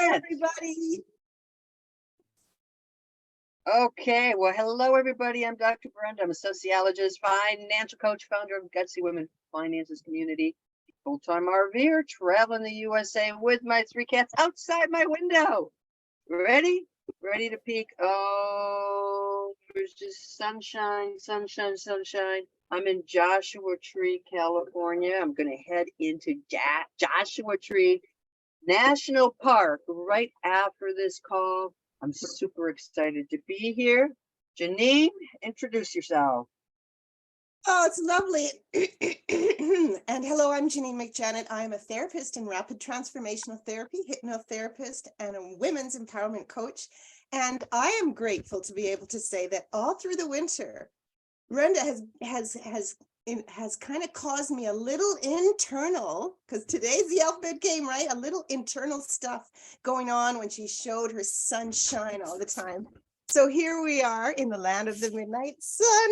it. everybody. Okay, well, hello, everybody. I'm Dr. Brenda. I'm a sociologist, financial coach, founder of Gutsy Women Finances Community, full-time RVer, traveling the USA with my 3 cats outside my window. Ready? Ready to peek? Oh, there's just sunshine, sunshine, sunshine. I'm in Joshua Tree, California. I'm going to head into Joshua Tree National Park right after this call. I'm super excited to be here. Janine, introduce yourself. Oh, it's lovely. And hello, I'm Janine McJanet. I am a therapist in rapid transformational therapy, hypnotherapist, and a women's empowerment coach. And I am grateful to be able to say that all through the winter, Brenda has kind of caused me a little internal, because today's the alphabet game, right? A little internal stuff going on when she showed her sunshine all the time. So here we are in the land of the midnight sun.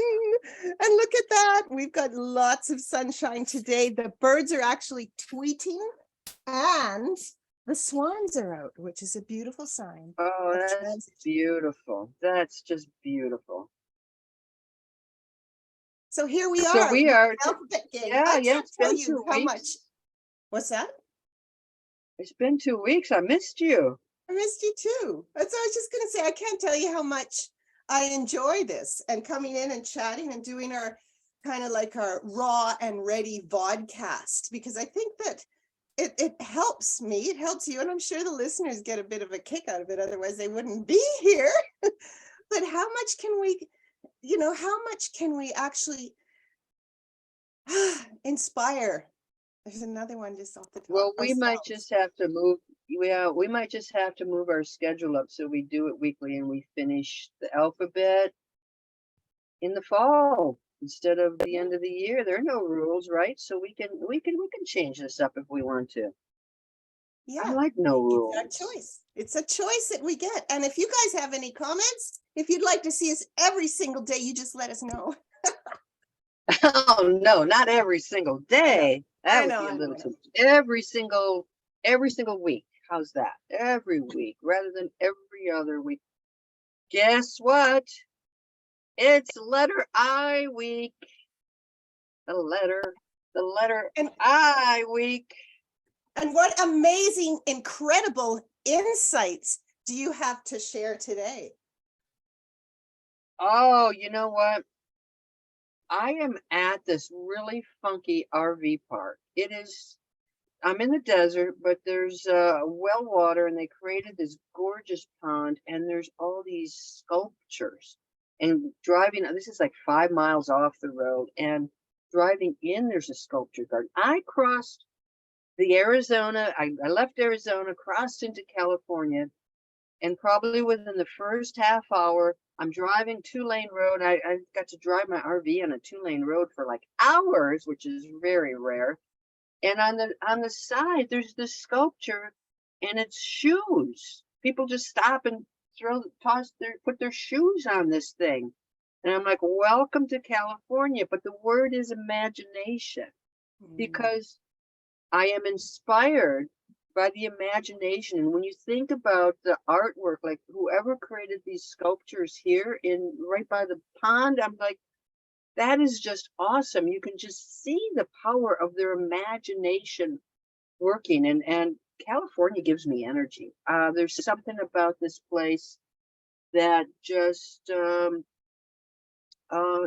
And look at that. We've got lots of sunshine today. The birds are actually tweeting and the swans are out, which is a beautiful sign. Oh, that's beautiful. That's just beautiful. So here we are. So we are. Alphabet game. Yeah, I yeah. can't tell you how much. What's that? It's been 2 weeks. I missed you. I missed you too. That's what I was just going to say. I can't tell you how much I enjoy this and coming in and chatting and doing our kind of like our raw and ready vodcast, because I think that it helps me, it helps you, and I'm sure the listeners get a bit of a kick out of it. Otherwise they wouldn't be here. But how much can we actually inspire? There's another one just off the top. Well, we might just have to move. We might just have to move our schedule up so we do it weekly and we finish the alphabet in the fall instead of the end of the year. There are no rules, right? So we can change this up if we want to. Yeah, I like no rules. It's our choice. It's a choice that we get. And if you guys have any comments, if you'd like to see us every single day, you just let us know. Oh no, not every single day. That would be a little too much. Every single week. How's that? Every week rather than every other week. Guess what? It's letter I week. The letter I week. And what amazing, incredible insights do you have to share today? Oh, you know what? I am at this really funky RV park. I'm in the desert, but there's well water, and they created this gorgeous pond, and there's all these sculptures. And driving, this is like 5 miles off the road, and driving in, there's a sculpture garden. I crossed the Arizona, I left Arizona, crossed into California, and probably within the first half hour, I'm driving 2-lane road. I got to drive my RV on a 2-lane road for like hours, which is very rare. And on the side, there's this sculpture, and it's shoes. People just stop and put their shoes on this thing. And I'm like, welcome to California. But the word is imagination, because I am inspired by the imagination. And when you think about the artwork, like whoever created these sculptures here right by the pond, I'm like, that is just awesome. You can just see the power of their imagination working. And California gives me energy. There's something about this place that just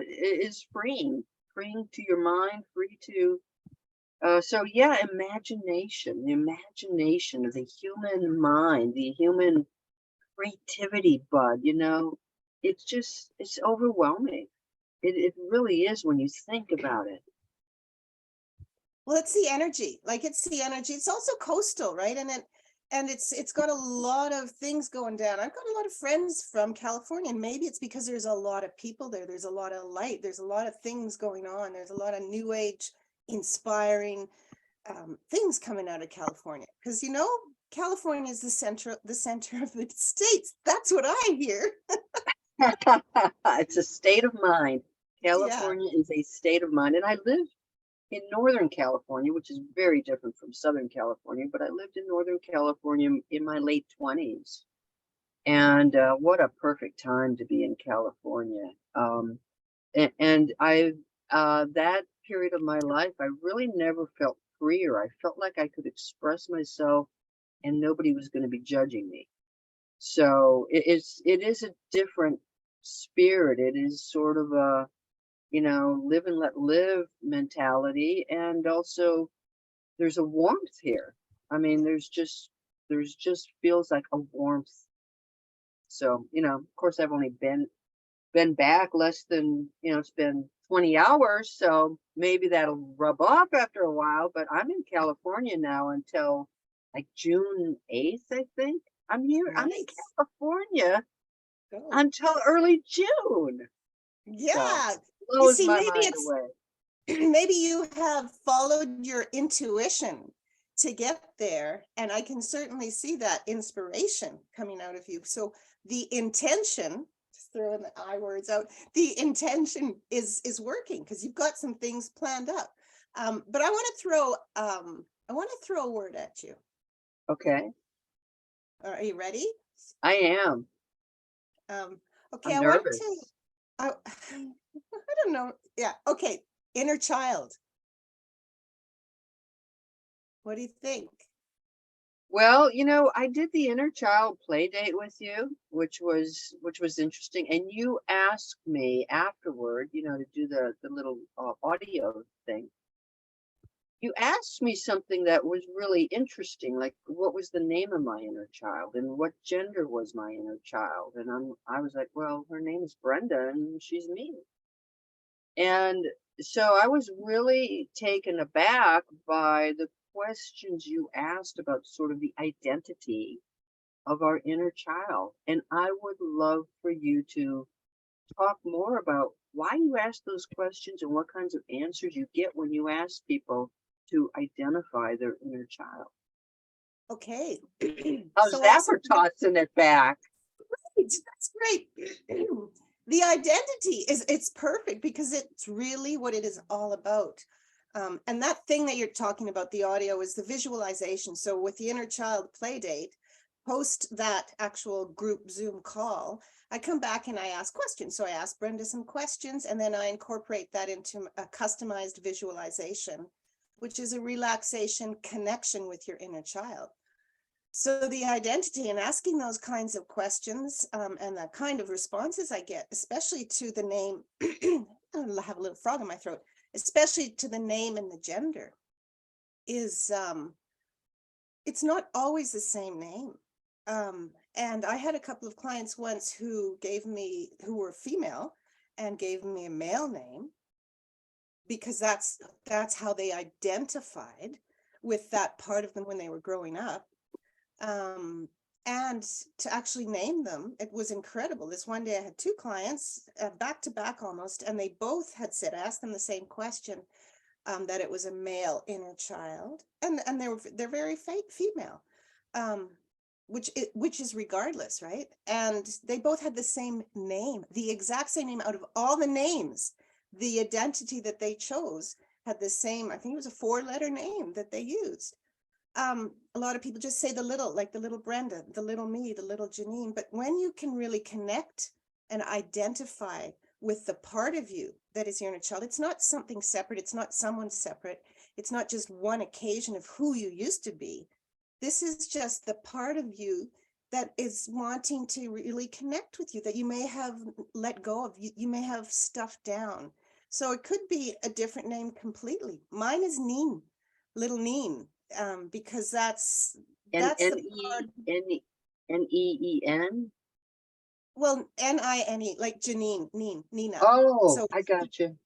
is freeing to your mind, free to. So yeah, imagination, the imagination of the human mind, the human creativity bud, it's overwhelming. It really is when you think about it. Well, it's the energy. It's also coastal, right? And it's got a lot of things going down. I've got a lot of friends from California, and maybe it's because there's a lot of people there. There's a lot of light. There's a lot of things going on. There's a lot of new age, inspiring things coming out of California. Because California is the center of the states. That's what I hear. It's a state of mind. California is a state of mind, and I live in Northern California, which is very different from Southern California, but I lived in Northern California in my late 20s. And what a perfect time to be in California. And I, that period of my life, I really never felt freer. I felt like I could express myself and nobody was going to be judging me. So it is a different spirit. It is sort of a, live and let live mentality. And also there's a warmth here. I mean, there's just feels like a warmth. So, of course I've only been back less than, it's been 20 hours, so maybe that'll rub off after a while, but I'm in California now until like June 8th, I think. I'm in Nice. California Go. until early June. So Yeah. You blows see, my maybe mind it's away. maybe you have followed your intuition to get there, and I can certainly see that inspiration coming out of you. So the intention, just throwing the I words out, the intention is working because you've got some things planned up. But I want to throw a word at you. Okay, Are you ready? I am. Okay, I'm I want nervous. to. I, I don't know. Yeah. Okay. Inner child. What do you think? Well, I did the inner child play date with you, which was interesting. And you asked me afterward, to do the little audio thing. You asked me something that was really interesting, like what was the name of my inner child and what gender was my inner child? And I was like, well, her name is Brenda and she's me. And so I was really taken aback by the questions you asked about sort of the identity of our inner child. And I would love for you to talk more about why you ask those questions and what kinds of answers you get when you ask people to identify their inner child. Okay. How's So that awesome. for tossing it back? That's great. The identity it's perfect because it's really what it is all about. And that thing that you're talking about, the audio, is the visualization. So with the inner child play date, post that actual group Zoom call, I come back and I ask questions. So I ask Brenda some questions, and then I incorporate that into a customized visualization, which is a relaxation connection with your inner child. So the identity and asking those kinds of questions, and the kind of responses I get, especially to the name, I have a little frog in my throat, especially to the name and the gender, is it's not always the same name. And I had a couple of clients once who were female and gave me a male name because that's how they identified with that part of them when they were growing up. And to actually name them, it was incredible. This one day I had two clients back to back almost, and they both had said, I asked them the same question, that it was a male inner child, and they're very female, which is regardless, right? And they both had the same name, the exact same name. Out of all the names, the identity that they chose had the same, I think it was a 4-letter name that they used. A lot of people just say the little, like the little Brenda, the little me, the little Janine. But when you can really connect and identify with the part of you that is your inner child, it's not something separate. It's not someone separate. It's not just one occasion of who you used to be. This is just the part of you that is wanting to really connect with you, that you may have let go of, you may have stuffed down. So it could be a different name completely. Mine is Neen, little Neen. Because that's N N the E part. N E N E E N. Well, Nine, like Janine, Nina. Oh, So I got you.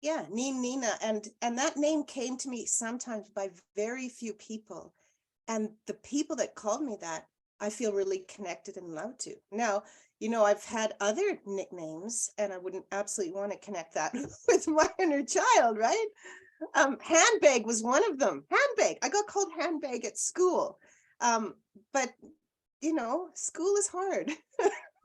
yeah, Nina, and that name came to me sometimes by very few people, and the people that called me that, I feel really connected and loved to. Now, I've had other nicknames, and I wouldn't absolutely want to connect that with my inner child, right? Handbag was one of them. Handbag. I got called handbag at school. But school is hard.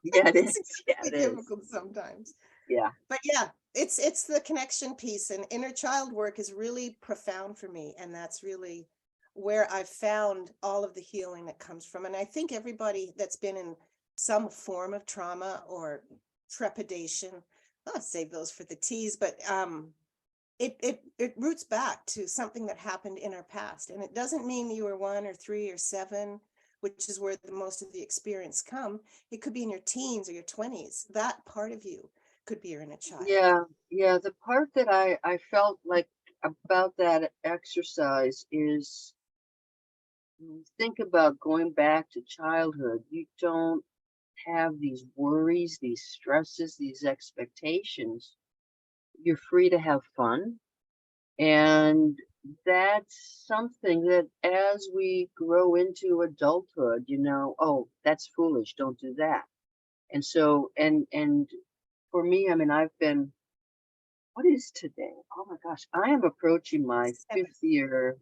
Yeah, it is. It's Yeah, it incredibly is. difficult sometimes. Yeah. But yeah, it's the connection piece, and inner child work is really profound for me, and that's really where I've found all of the healing that comes from. And I think everybody that's been in some form of trauma or trepidation, I'll save those for the teas, but it roots back to something that happened in our past. And it doesn't mean you were 1 or 3 or 7, which is where the most of the experience come. It could be in your teens or your 20s. That part of you could be your inner child. Yeah, yeah. The part that I felt like about that exercise is, when you think about going back to childhood, you don't have these worries, these stresses, these expectations. You're free to have fun. And that's something that as we grow into adulthood, oh, that's foolish, don't do that. And so, and for me, I mean, I've been, what is today? Oh my gosh, I am approaching my 7. fifth year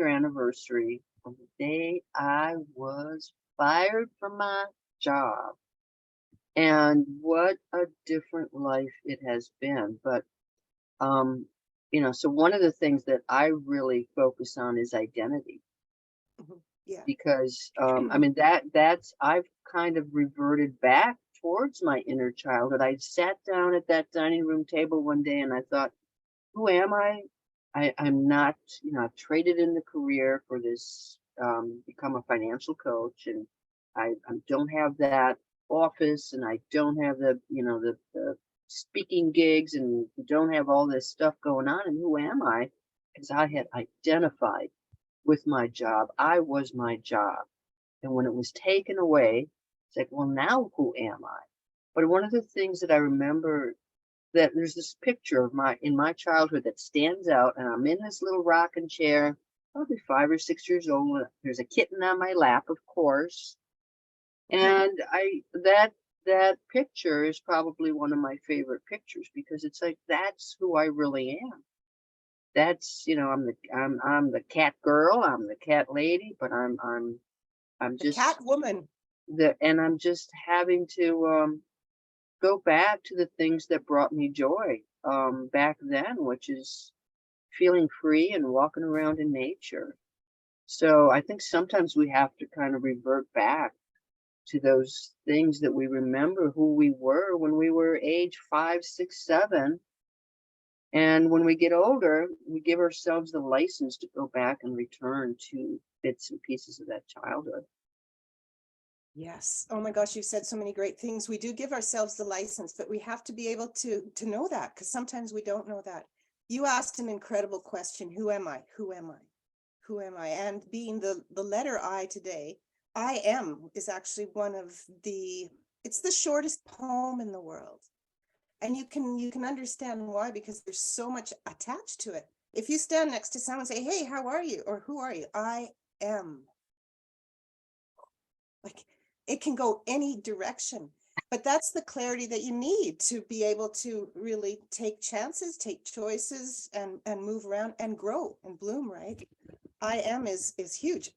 anniversary of the day I was fired from my job. And what a different life it has been. But Um, so one of the things that I really focus on is identity, Mhm. Yeah. because I mean that's I've kind of reverted back towards my inner childhood. I sat down at that dining room table one day and I thought, who am I? I'm not, I've traded in the career for this, become a financial coach, and I don't have that office, and I don't have the speaking gigs, and don't have all this stuff going on. And who am I? Because I had identified with my job. I was my job. And when it was taken away, it's like, well, now who am I? But one of the things that I remember, that there's this picture of my in my childhood that stands out, and I'm in this little rocking chair, probably 5 or 6 years old. There's a kitten on my lap, of course, Mhm. and that picture is probably one of my favorite pictures, because it's like that's who I really am. That's, I'm the cat girl, I'm the cat lady, but I'm The cat just woman. I'm just having to go back to the things that brought me joy, back then, which is feeling free and walking around in nature. So I think sometimes we have to kind of revert back to those things that we remember who we were when we were age 5, 6, 7. And when we get older, we give ourselves the license to go back and return to bits and pieces of that childhood. Yes. Oh my gosh, you've said so many great things. We do give ourselves the license, but we have to be able to know that, because sometimes we don't know that. You asked an incredible question. Who am I? Who am I? Who am I? And being the letter I today, I am is actually one of the it's the shortest poem in the world. And you can understand why, because there's so much attached to it. If you stand next to someone and say, "Hey, how are you?" or "Who are you?" I am. Like, it can go any direction, but that's the clarity that you need to be able to really take chances, take choices, and move around and grow and bloom, right? I am is huge.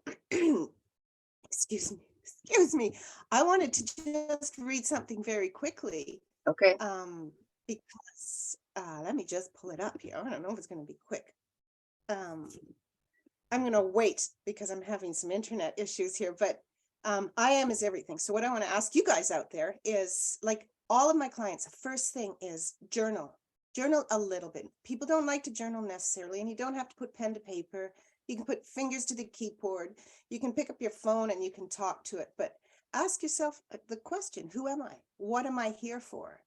Excuse me. Excuse me. I wanted to just read something very quickly, Okay. um because let me just pull it up here. I don't know if it's going to be quick. um I'm going to wait because I'm having some internet issues here, but I am is everything. So what I want to ask you guys out there is, like all of my clients, the first thing is journal. Journal a little bit. People don't like to journal necessarily, and you don't have to put pen to paper. You can put fingers to the keyboard. You can pick up your phone and you can talk to it, but ask yourself the question, who am I? What am I here for?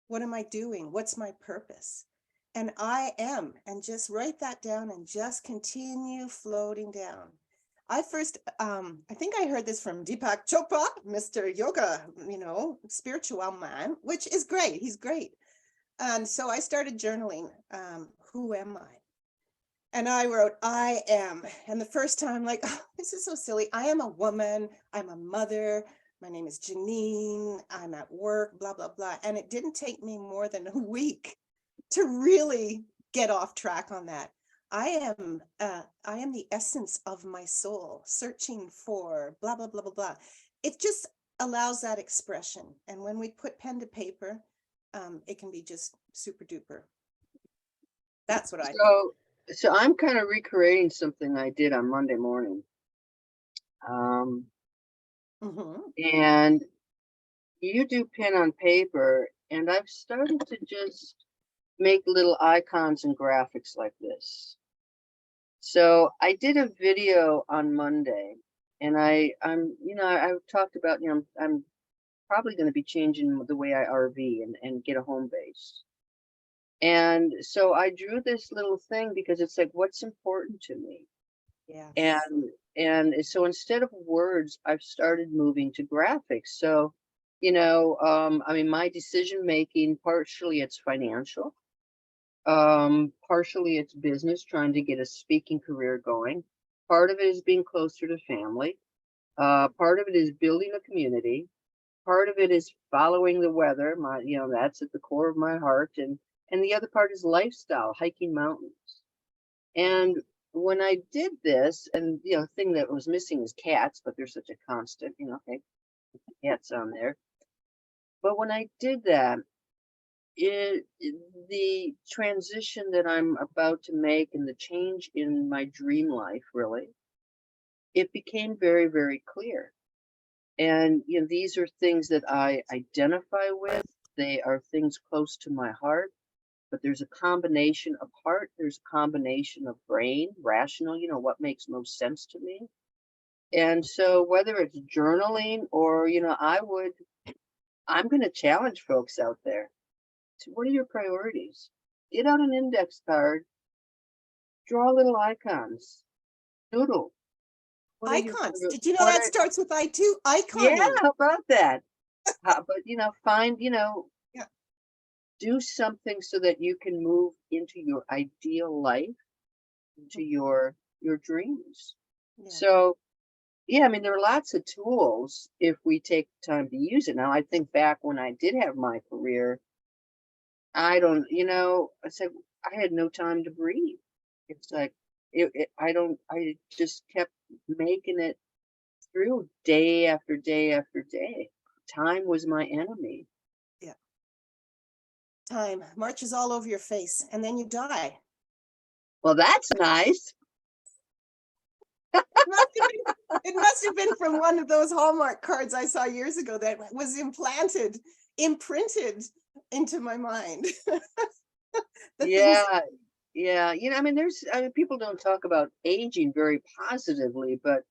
What am I doing? What's my purpose? And I am, and just write that down and just continue floating down. I think I heard this from Deepak Chopra, Mr. Yoga, spiritual man, which is great. He's great. And so I started journaling. Who am I? And I wrote, I am. And the first time, like, oh, this is so silly. I am a woman. I'm a mother. My name is Janine. I'm at work, blah, blah, blah. And it didn't take me more than a week to really get off track on that. I am the essence of my soul, searching for blah, blah, blah, blah, blah. It just allows that expression. And when we put pen to paper, it can be just super duper. That's what I think. So I'm kind of recreating something I did on Monday morning. Um, Mhm. and you do pen on paper, and I've started to just make little icons and graphics like this. So I did a video on Monday, and I've talked about, I'm probably going to be changing the way I RV and get a home base. And so I drew this little thing because it's like, what's important to me? Yes. And so instead of words, I've started moving to graphics. So, I mean, my decision making, partially it's financial, partially it's business, trying to get a speaking career going. Part of it is being closer to family. Part of it is building a community. Part of it is following the weather. That's at the core of my heart. And the other part is lifestyle, hiking mountains. And when I did this, and the thing that was missing is cats, but they're such a constant, hey, cats on there. But when I did that, the transition that I'm about to make and the change in my dream life, really, it became very, very clear. And these are things that I identify with. They are things close to my heart, but there's a combination of heart, there's a combination of brain, rational, what makes most sense to me. And so whether it's journaling or, I'm going to challenge folks out there. What are your priorities? Get out an index card, draw little icons, doodle. What are your Icons. Did you know what that are starts with I too? Yeah, Iconing. how about that? But find, Yeah. do something so that you can move into your ideal life, into your dreams. Yeah. So yeah, I mean, there are lots of tools if we take time to use it. Now, I think back when I did have my career, I don't, I said I had no time to breathe. It's like I just kept making it through day after day after day. Time was my enemy. Yeah. Time marches all over your face and then you die. Well, that's nice. It must have been from one of those Hallmark cards I saw years ago that was imprinted into my mind. The things. Yeah, yeah. I mean, people don't talk about aging very positively, but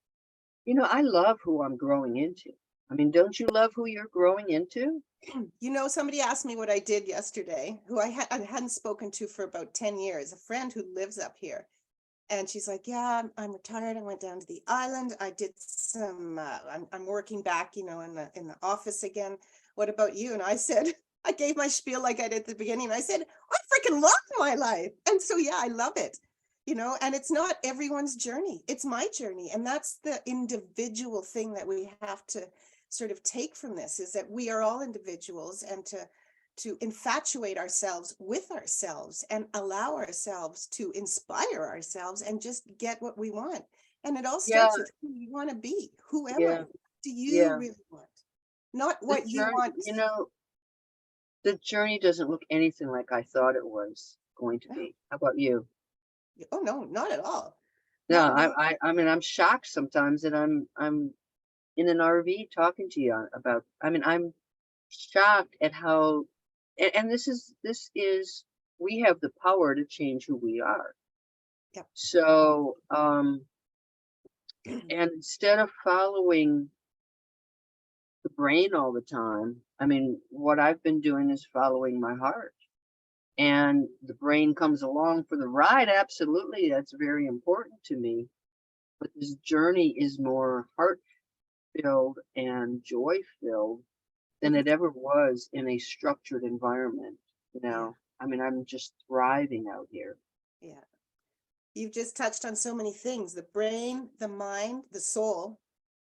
I love who I'm growing into. I mean, don't you love who you're growing into? Somebody asked me what I did yesterday, who I hadn't spoken to for about 10 years, a friend who lives up here. And she's like, yeah, I'm retired. I went down to the island. I did some, I'm working back, in the office again. What about you? And I said, I gave my spiel like I did at the beginning. I said, I freaking love my life. And so, yeah, I love it, and it's not everyone's journey. It's my journey. And that's the individual thing that we have to sort of take from this, is that we are all individuals, and to infatuate ourselves with ourselves and allow ourselves to inspire ourselves and just get what we want. And it all Yeah, starts with who you want to be. Who am I? yeah, What do you yeah. really want? Not The what you journey, want. the journey doesn't look anything like I thought it was going to No. be. How about you? Oh, no, not at all. No, Not at all. I mean, I'm shocked sometimes that I'm in an RV talking to you about. I mean, I'm shocked at how, and this is we have the power to change who we are. Yep. So, and instead of following the brain all the time, I mean, what I've been doing is following my heart. And the brain comes along for the ride. Absolutely, that's very important to me. But this journey is more heart filled and joy filled than Mhm. it ever was in a structured environment. Yeah. I mean, I'm just thriving out here. Yeah. You've just touched on so many things: the brain, the mind, the soul,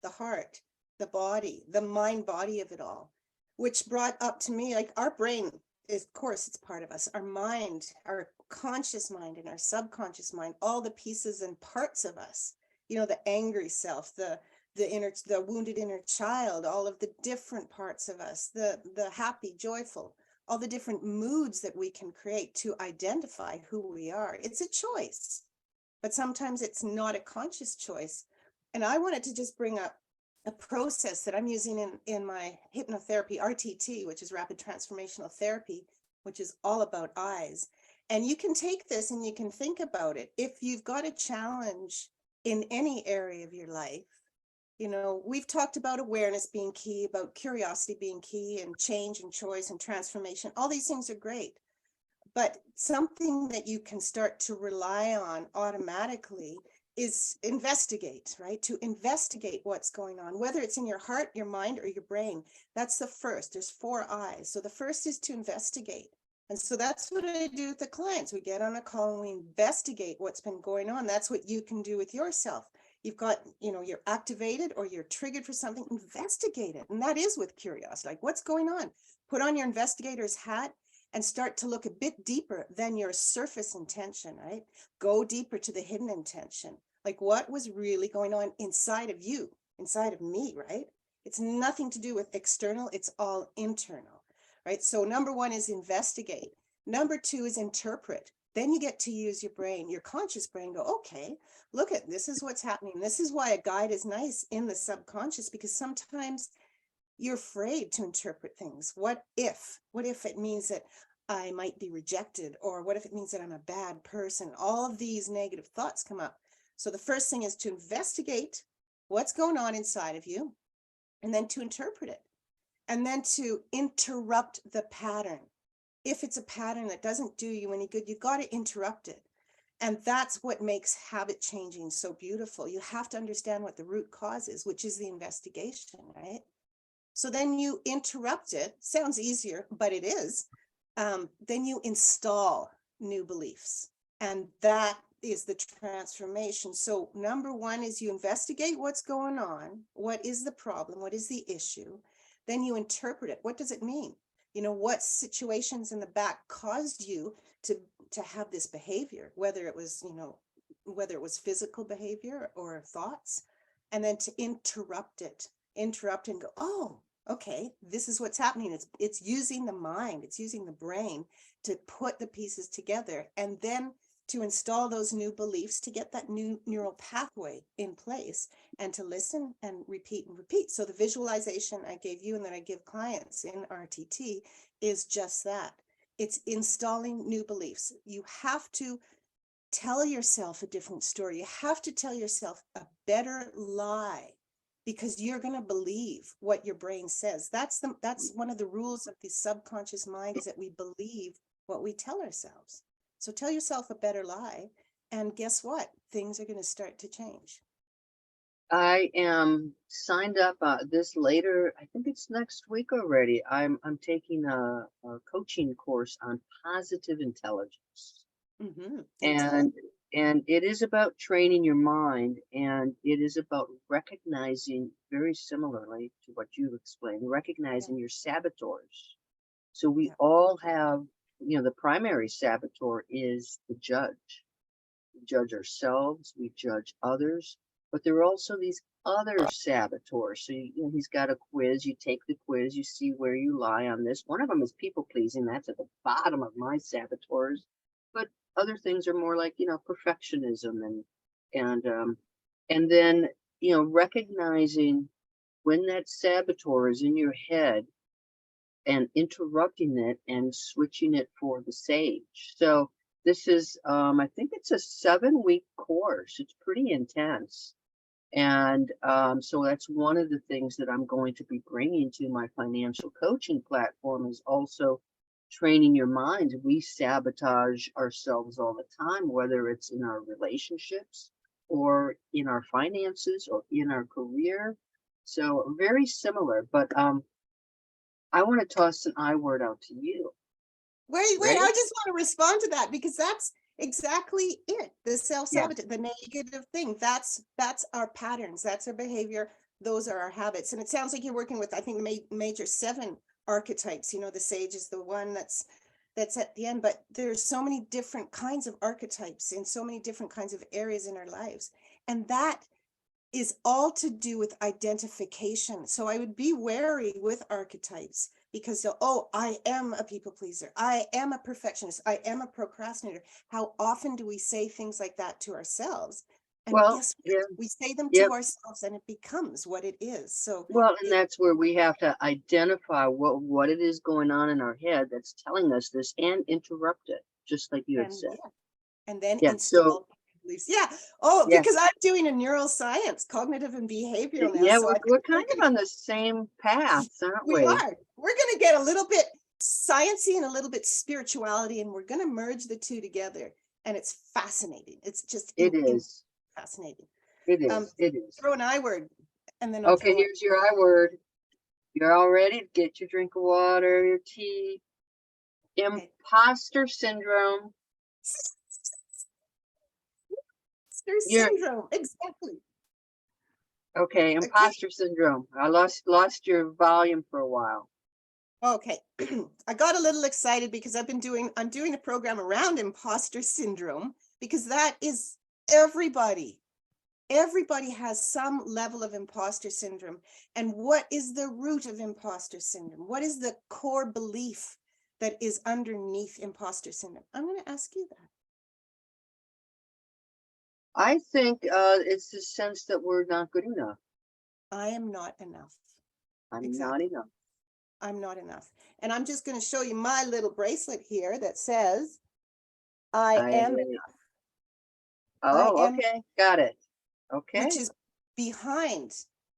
the heart, the body, the mind body of it all, which brought up to me, like, our brain is, of course, it's part of us. Our mind, our conscious mind and our subconscious mind, all the pieces and parts of us, the angry self, the wounded inner child, all of the different parts of us, the happy, joyful, all the different moods that we can create to identify who we are. It's a choice, but sometimes it's not a conscious choice. And I wanted to just bring up a process that I'm using in my hypnotherapy, RTT, which is rapid transformational therapy, which is all about eyes. And you can take this and you can think about it. If you've got a challenge in any area of your life, you know, we've talked about awareness being key, about curiosity being key, and change and choice and transformation. All these things are great. But something that you can start to rely on automatically is investigate, right? To investigate what's going on, whether it's in your heart, your mind, or your brain. That's the first. There's 4 eyes. So the first is to investigate. And so that's what I do with the clients. We get on a call and we investigate what's been going on. That's what you can do with yourself. You've got, you know, you're activated or you're triggered for something, investigate it. And that is with curiosity, like what's going on? Put on your investigator's hat and start to look a bit deeper than your surface intention, right? Go deeper to the hidden intention. Like what was really going on inside of you, inside of me, right? It's nothing to do with external, it's all internal, right? So number 1 is investigate. Number 2 is interpret. Then you get to use your brain, your conscious brain, go, okay, look at this is what's happening. This is why a guide is nice in the subconscious, because sometimes you're afraid to interpret things. What if it means that I might be rejected? Or what if it means that I'm a bad person? All of these negative thoughts come up. So the first thing is to investigate what's going on inside of you, and then to interpret it, and then to interrupt the pattern. If it's a pattern that doesn't do you any good, you've got to interrupt it. And that's what makes habit changing so beautiful. You have to understand what the root cause is, which is the investigation, right? So then you interrupt it. Sounds easier, but it is. Then you install new beliefs. And that is the transformation. So number 1 is you investigate what's going on. What is the problem? What is the issue? Then you interpret it. What does it mean? You know, what situations in the back caused you to have this behavior, whether it was, you know, whether it was physical behavior or thoughts, and then to interrupt and go, oh, okay, this is what's happening. It's using the mind, it's using the brain to put the pieces together, and then to install those new beliefs, to get that new neural pathway in place, and to listen and repeat and repeat. So the visualization I gave you and that I give clients in RTT is just that. It's installing new beliefs. You have to tell yourself a different story. You have to tell yourself a better lie, because you're going to believe what your brain says. That's one of the rules of the subconscious mind, is that we believe what we tell ourselves. So tell yourself a better lie, and guess what? Things are going to start to change. I am signed up this later. I think it's next week already. I'm taking a coaching course on positive intelligence, Intelligent. and it is about training your mind, and it is about recognizing, very similarly to what you've explained, Yeah. recognizing your saboteurs. So we Yeah. all have, you know, the primary saboteur is the judge. We judge ourselves, we judge others, but there are also these other saboteurs. So, you know, he's got a quiz, you take the quiz, you see where you lie on this. One of them is people pleasing. That's at the bottom of my saboteurs. But other things are more like, you know, perfectionism and and then, you know, recognizing when that saboteur is in your head and interrupting it and switching it for the sage. So this is, I think it's a 7-week course. It's pretty intense. And so that's one of the things that I'm going to be bringing to my financial coaching platform, is also training your mind. We sabotage ourselves all the time, whether it's in our relationships or in our finances or in our career. So very similar, but I want to toss an I word out to you. Wait, I Ready? just want to respond to that, because that's exactly it. The Yeah. self-sabotage, the negative thing, that's our patterns, that's our behavior, those are our habits. And it sounds like you're working with, I think, the major 7 archetypes. You know, the sage is the one that's at the end, but there's so many different kinds of archetypes in so many different kinds of areas in our lives. And that is all to do with identification. So I would be wary with archetypes because oh, I am a people pleaser. I am a perfectionist. I am a procrastinator. How often do we say things like that to ourselves? And Well, guess what? yeah, We say them yeah. to ourselves and it becomes what it is. So Well, and it, that's where we have to identify what it is going on in our head that's telling us this and interrupt it, just like you had and said. yeah, and then Yeah. So install beliefs. Yeah. Oh, yeah, because I'm doing a neuroscience, cognitive and behavioral now. yeah, So we're we're kind of on the same paths, aren't we we? are. We're going to get a little bit sciencey and a little bit spirituality, and we're going to merge the two together. And it's fascinating. It's just It is. fascinating. It Um, is. It is. throw an I word, and then I'll Okay, throw it. here's your I word. You're all ready? Get your drink of water, your tea. Okay. Imposter syndrome. Imposter You're syndrome. Exactly. okay, Okay. imposter syndrome. I lost your volume for a while. Okay. I got a little excited because I'm doing a program around imposter syndrome because that is everybody. Everybody has some level of imposter syndrome. And what is the root of imposter syndrome? What is the core belief that is underneath imposter syndrome? I'm going to ask you that. I think it's the sense that we're not good enough. I am not enough. I'm not Exactly. enough. I'm not enough. And I'm just going to show you my little bracelet here that says, I I am enough. I oh, am, okay, got it. which Okay. is behind.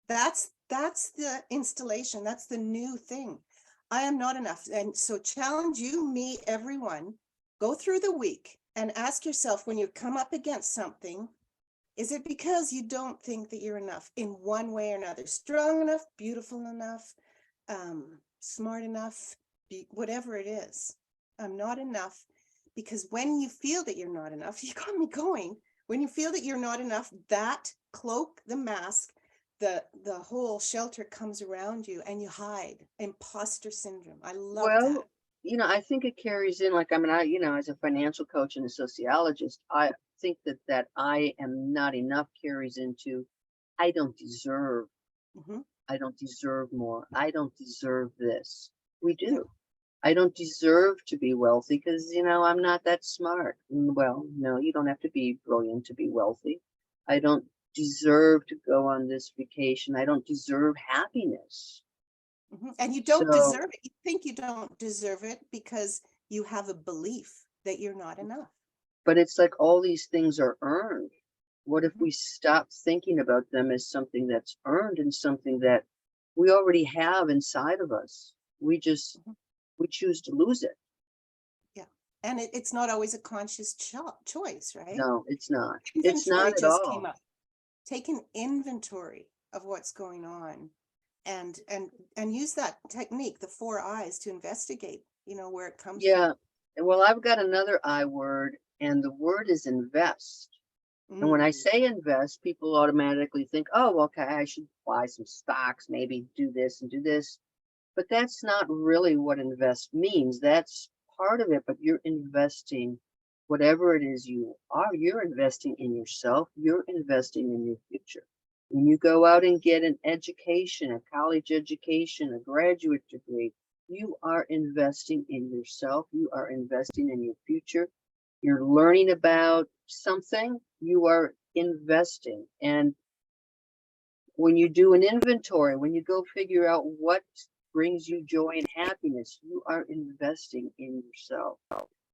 That's the installation. That's the new thing. I am not enough. And so challenge you, me, everyone, go through the week and ask yourself when you come up against something, is it because you don't think that you're enough in one way or another? Strong enough, beautiful enough, smart enough, whatever it is. I'm not enough because when you feel that you're not enough, you got me going. When you feel that you're not enough, that cloak, the mask, the whole shelter comes around you and you hide. Imposter syndrome. I love that. Well, I think it carries in like as a financial coach and a sociologist, I think that I am not enough carries into I don't deserve. Mhm. I don't deserve more. I don't deserve this. We Yeah. do. I don't deserve to be wealthy because, I'm not that smart. Well, no, you don't have to be brilliant to be wealthy. I don't deserve to go on this vacation. I don't deserve happiness. And you don't So, deserve it. You think you don't deserve it because you have a belief that you're not enough. but it's like all these things are earned. What if Mhm. we stop thinking about them as something that's earned and something that we already have inside of us? Mhm. We choose to lose it. Yeah. And it's not always a conscious choice, right? No, it's not. It's Inventory not at just came all. up. Take an inventory of what's going on and and use that technique, the 4 eyes, to investigate, where it comes from. Yeah. Well, I've got another I word, and the word is invest. And when I Mm. say invest, people automatically think, oh, okay, I should buy some stocks, maybe do this and do this. But that's not really what invest means. That's part of it, but you're investing whatever it is you are. You're investing in yourself. You're investing in your future. When you go out and get an education, a college education, a graduate degree, you are investing in yourself. You are investing in your future. You're learning about something, you are investing. And when you do an inventory, when you go figure out what brings you joy and happiness, you are investing in yourself.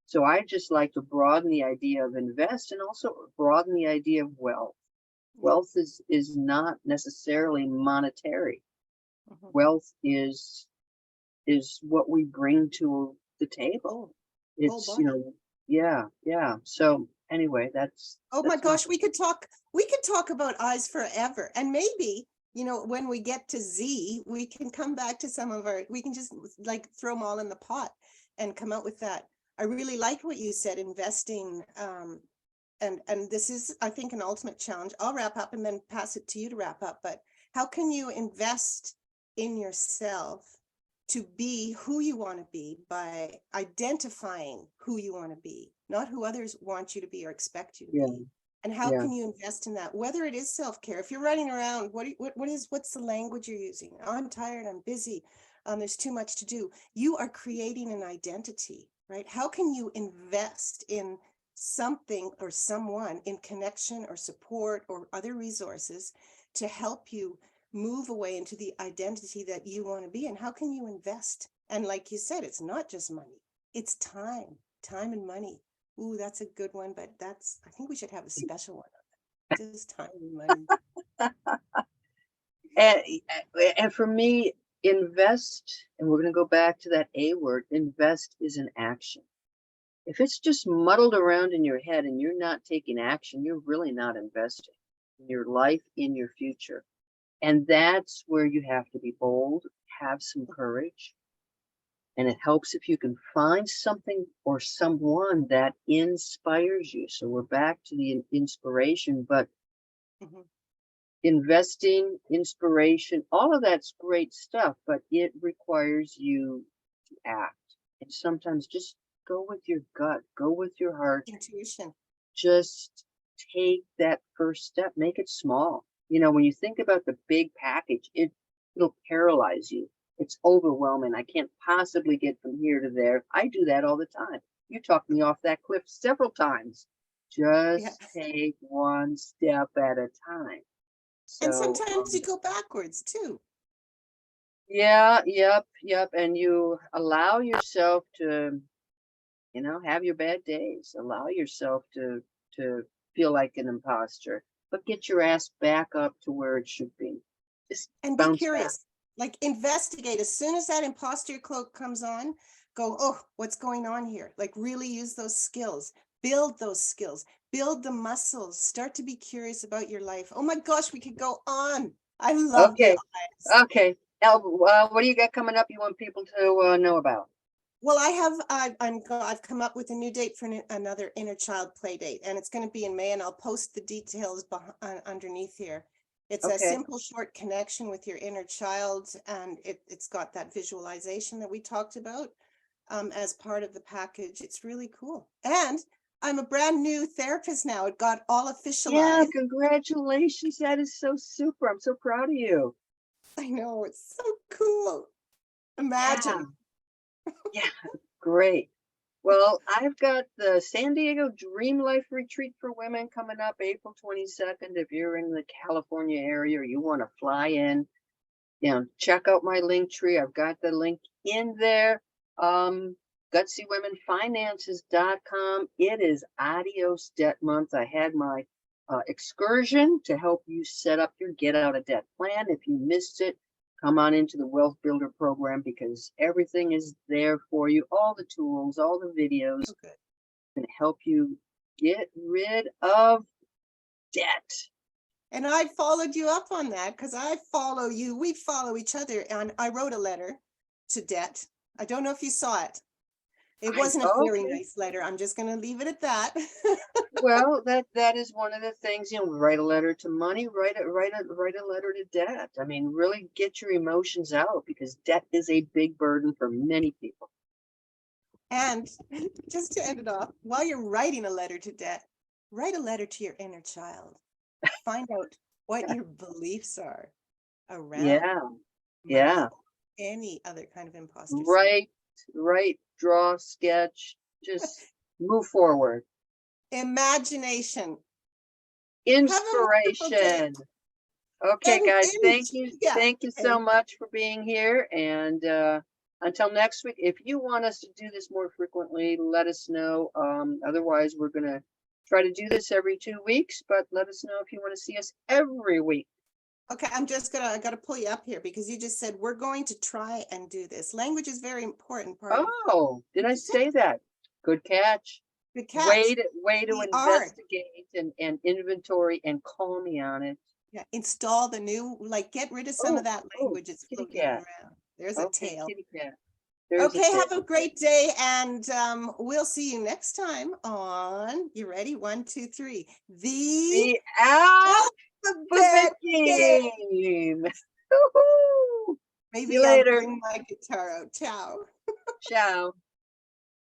So I just like to broaden the idea of invest and also broaden the idea of wealth. Yeah. Wealth is not necessarily monetary. Mhm. Wealth is what we bring to the table. Whole whole It's, body. yeah, yeah. So anyway, Oh my that's my gosh, we could talk about eyes forever. And maybe, when we get to Z, we can come back to we can just like throw them all in the pot and come out with that. I really like what you said, investing. And this is, I think, an ultimate challenge. I'll wrap up and then pass it to you to wrap up. But how can you invest in yourself to be who you want to be by identifying who you want to be, not who others want you to be or expect you to yeah. be, And how Yeah. can you invest in that? Whether it is self-care, if you're running around, what's the language you're using? Oh, I'm tired, I'm busy, there's too much to do. You are creating an identity, right? How can you invest in something or someone in connection or support or other resources to help you move away into the identity that you want to be? And how can you invest? And like you said, it's not just money, it's time and money. Ooh, that's a good one, but I think we should have a special one on that. Just time and money. And, and for me, invest, and we're going to go back to that A word, invest is an action. If it's just muddled around in your head and you're not taking action, you're really not investing in your life, in your future. And that's where you have to be bold, have some courage. And it helps if you can find something or someone that inspires you. So we're back to the inspiration, but Mhm. investing, inspiration, all of that's great stuff, but it requires you to act. And sometimes just go with your gut, go with your heart, Intuition. just take that first step, make it small. You know, when you think about the big package, it'll paralyze you. It's overwhelming. I can't possibly get from here to there. I do that all the time. You talked me off that cliff several times. Yeah. Just take one step at a time. And So, sometimes you go backwards too. yeah, yep. And you allow yourself to, have your bad days. Allow yourself to feel like an imposter, but get your ass back up to where it should be. Just And be bounce back. curious, like investigate. As soon as that imposter cloak comes on, go, oh, what's going on here? Like really use those skills, build those skills, build the muscles, start to be curious about your life. Oh my gosh, we could go on. I love Okay, this. okay. El, what do you got coming up you want people to know about? Well, I've come up with a new date for another inner child play date, and it's going to be in May, and I'll post the details underneath here. It's a Okay. simple, short connection with your inner child, and it's got that visualization that we talked about as part of the package. It's really cool. And I'm a brand new therapist now. It got all Yeah, officialized. congratulations. That is so super. I'm so proud of you. I know, it's so cool. Yeah, Imagine. yeah, great. Well, I've got the San Diego Dream Life Retreat for Women coming up April 22nd. If you're in the California area or you want to fly in, check out my link tree. I've got the link in there. GutsyWomenFinances.com. It is Adios Debt Month. I had my excursion to help you set up your get out of debt plan. If you missed it, come on into the Wealth Builder program because everything is there for you. All the tools, all the videos Okay. can help you get rid of debt. And I followed you up on that because I follow you. We follow each other. And I wrote a letter to debt. I don't know if you saw it. It wasn't a very Okay. nice letter. I'm just going to leave it at that. Well, that is one of the things, write a letter to money, write a letter to debt. I mean, really get your emotions out because debt is a big burden for many people. And just to end it off, while you're writing a letter to debt, write a letter to your inner child. Find out what your beliefs are around Yeah, money, yeah. any other kind of imposter syndrome. Write, draw, sketch, just move forward. Imagination. Have a wonderful day. Inspiration. Okay, guys, Yeah. thank you so Okay. much for being here. And until next week, if you want us to do this more frequently, let us know. Otherwise, we're gonna try to do this every 2 weeks, but let us know if you want to see us every week. Okay, I gotta pull you up here because you just said we're going to try and do this. Language is very important part of Oh, did I say that? Good catch. good Way catch. to We are. investigate and inventory and call me on it. Yeah, install the new, like get rid of some of Oh, that oh, language that's kitty floating cat. around. There's a Okay, tail. kitty cat. There's a Okay, have tail. a great day, and we'll see you next time on, you ready? 1, 2, 3. The The alphabet alphabet game. game. Woohoo! See you Maybe I'll later. bring my guitar out. Ciao. Ciao.